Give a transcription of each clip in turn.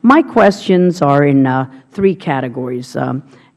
My questions are in three categories: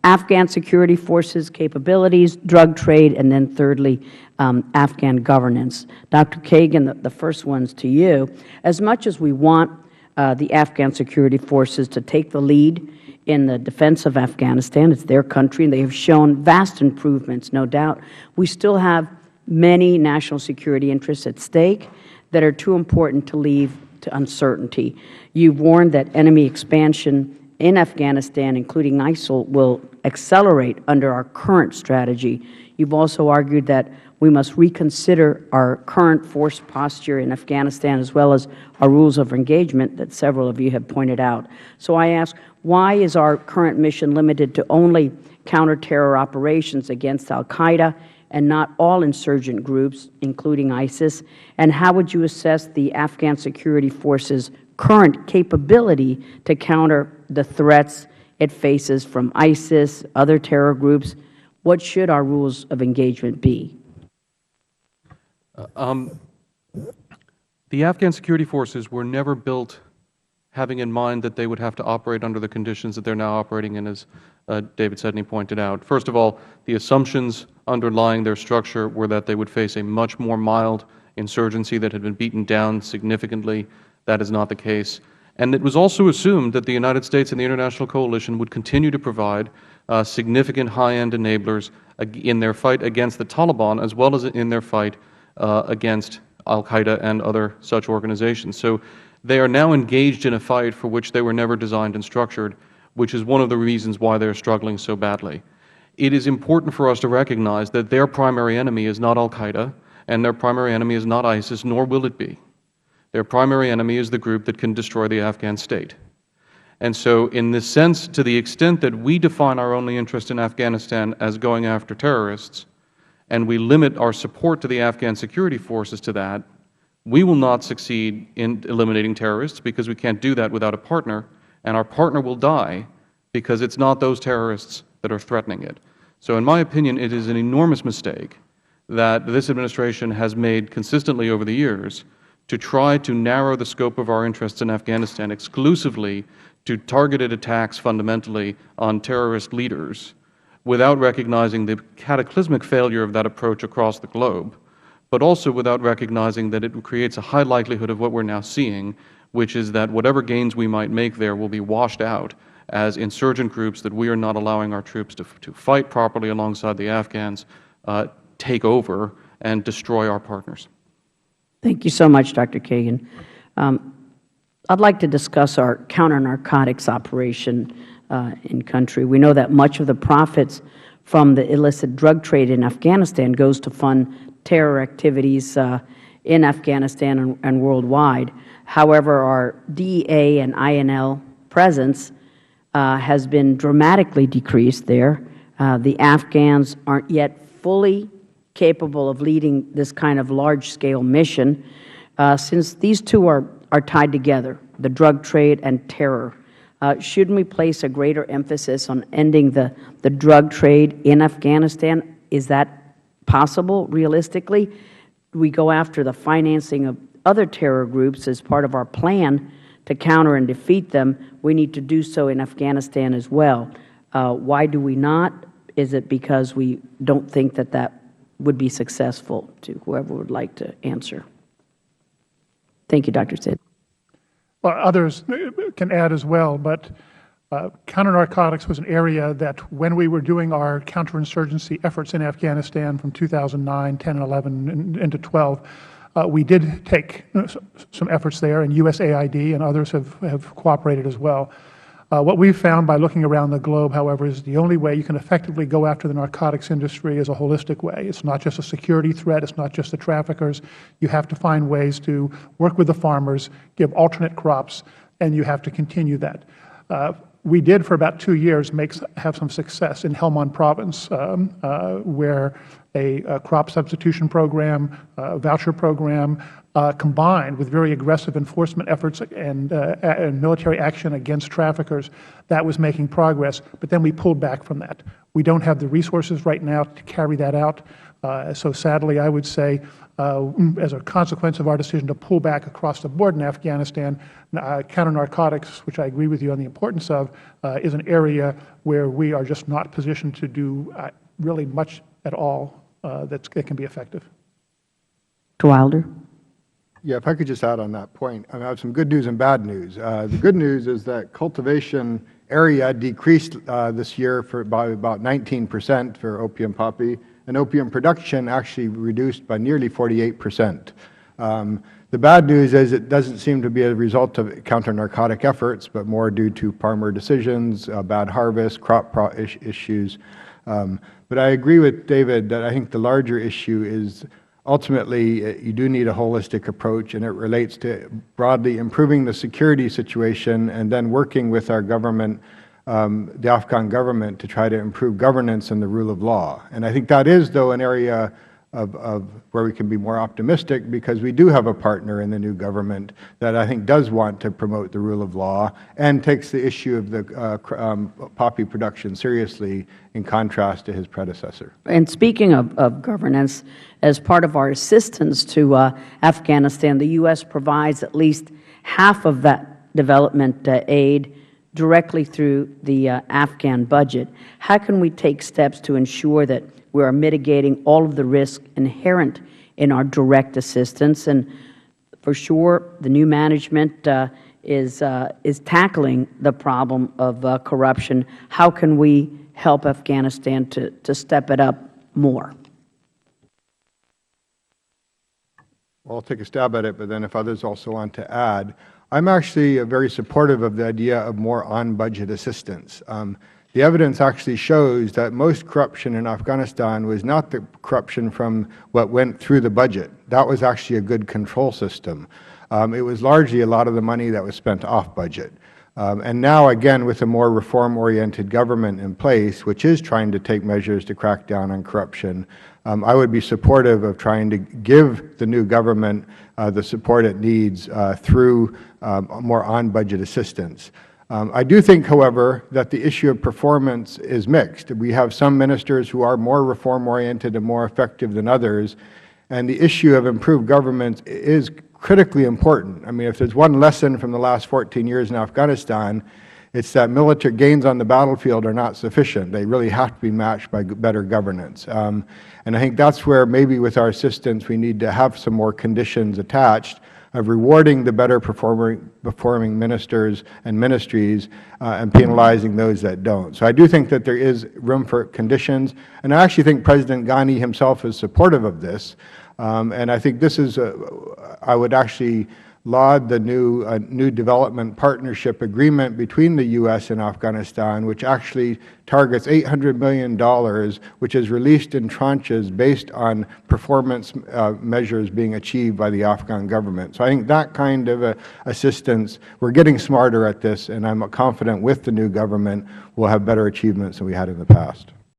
Afghan security forces capabilities, drug trade, and then thirdly, Afghan governance. Dr. Kagan, the first one's to you. As much as we want the Afghan security forces to take the lead in the defense of Afghanistan, it's their country, and they have shown vast improvements, no doubt, we still have many national security interests at stake that are too important to leave to uncertainty. You've warned that enemy expansion in Afghanistan, including ISIL, will accelerate under our current strategy. You've also argued that we must reconsider our current force posture in Afghanistan, as well as our rules of engagement that several of you have pointed out. So I ask, why is our current mission limited to only counter-terror operations against al-Qaeda and not all insurgent groups, including ISIS? And how would you assess the Afghan security forces' current capability to counter the threats it faces from ISIS, other terror groups? What should our rules of engagement be? The Afghan security forces were never built having in mind that they would have to operate under the conditions that they are now operating in, as David Sedney pointed out. First of all, the assumptions underlying their structure were that they would face a much more mild insurgency that had been beaten down significantly. That is not the case. And it was also assumed that the United States and the international coalition would continue to provide significant high-end enablers in their fight against the Taliban, as well as in their fight against al-Qaeda and other such organizations. So they are now engaged in a fight for which they were never designed and structured, which is one of the reasons why they are struggling so badly. It is important for us to recognize that their primary enemy is not al-Qaeda, and their primary enemy is not ISIS, nor will it be. Their primary enemy is the group that can destroy the Afghan state. And so in this sense, to the extent that we define our only interest in Afghanistan as going after terrorists, and we limit our support to the Afghan security forces to that, we will not succeed in eliminating terrorists, because we can't do that without a partner, and our partner will die because it's not those terrorists that are threatening it. So in my opinion, it is an enormous mistake that this administration has made consistently over the years to try to narrow the scope of our interests in Afghanistan exclusively to targeted attacks fundamentally on terrorist leaders, without recognizing the cataclysmic failure of that approach across the globe, but also without recognizing that it creates a high likelihood of what we are now seeing, which is that whatever gains we might make there will be washed out as insurgent groups that we are not allowing our troops to fight properly alongside the Afghans, take over and destroy our partners. Thank you so much, Dr. Kagan. I'd like to discuss our counter-narcotics operation in country. We know that much of the profits from the illicit drug trade in Afghanistan goes to fund terror activities in Afghanistan and worldwide. However, our DEA and INL presence has been dramatically decreased there. The Afghans aren't yet fully capable of leading this kind of large-scale mission, since these two are tied together, the drug trade and terror. Shouldn't we place a greater emphasis on ending the drug trade in Afghanistan? Is that possible, realistically? Do we go after the financing of other terror groups as part of our plan to counter and defeat them? We need to do so in Afghanistan as well. Why do we not? Is it because we don't think that that would be successful? To whoever would like to answer. Thank you, Dr. Sid. Well, others can add as well, but counter-narcotics was an area that when we were doing our counterinsurgency efforts in Afghanistan from 2009, 10, 11, and into 12, we did take some efforts there, and USAID and others have cooperated as well. What we've found by looking around the globe, however, is the only way you can effectively go after the narcotics industry is a holistic way. It's not just a security threat. It's not just the traffickers. You have to find ways to work with the farmers, give alternate crops, and you have to continue that. We did, for about 2 years, have some success in Helmand Province, where a crop substitution program, voucher program, combined with very aggressive enforcement efforts and military action against traffickers, that was making progress. But then we pulled back from that. We don't have the resources right now to carry that out. So sadly, I would say, as a consequence of our decision to pull back across the board in Afghanistan, counter-narcotics, which I agree with you on the importance of, is an area where we are just not positioned to do really much at all that can be effective. Dr. Wilder. Yeah, if I could just add on that point, I have some good news and bad news. The good news is that cultivation area decreased this year by about 19% for opium poppy, and opium production actually reduced by nearly 48%. The bad news is it doesn't seem to be a result of counter-narcotic efforts, but more due to farmer decisions, bad harvest, crop issues. But I agree with David that I think the larger issue is ultimately you do need a holistic approach, and it relates to broadly improving the security situation and then working with our government, the Afghan government, to try to improve governance and the rule of law. And I think that is, though, an area of where we can be more optimistic, because we do have a partner in the new government that I think does want to promote the rule of law and takes the issue of the poppy production seriously, in contrast to his predecessor. And speaking of governance, as part of our assistance to Afghanistan, the U.S. provides at least half of that development aid directly through the Afghan budget. How can we take steps to ensure that we are mitigating all of the risk inherent in our direct assistance? And for sure, the new management is tackling the problem of corruption. How can we help Afghanistan to step it up more? Well, I'll take a stab at it, but then if others also want to add, I'm actually very supportive of the idea of more on-budget assistance. The evidence actually shows that most corruption in Afghanistan was not the corruption from what went through the budget. That was actually a good control system. It was largely a lot of the money that was spent off budget. And now, again, with a more reform-oriented government in place, which is trying to take measures to crack down on corruption, I would be supportive of trying to give the new government the support it needs through more on-budget assistance. I do think, however, that the issue of performance is mixed. We have some ministers who are more reform-oriented and more effective than others, and the issue of improved government is critically important. I mean, if there's one lesson from the last 14 years in Afghanistan, it's that military gains on the battlefield are not sufficient. They really have to be matched by better governance. And I think that's where maybe with our assistance we need to have some more conditions attached of rewarding the better performing ministers and ministries and penalizing those that don't. So I do think that there is room for conditions, and I actually think President Ghani himself is supportive of this. And I think this is, I would actually laud the new development partnership agreement between the U.S. and Afghanistan, which actually targets $800 million, which is released in tranches based on performance measures being achieved by the Afghan government. So I think that kind of assistance, we're getting smarter at this, and I'm confident with the new government we'll have better achievements than we had in the past.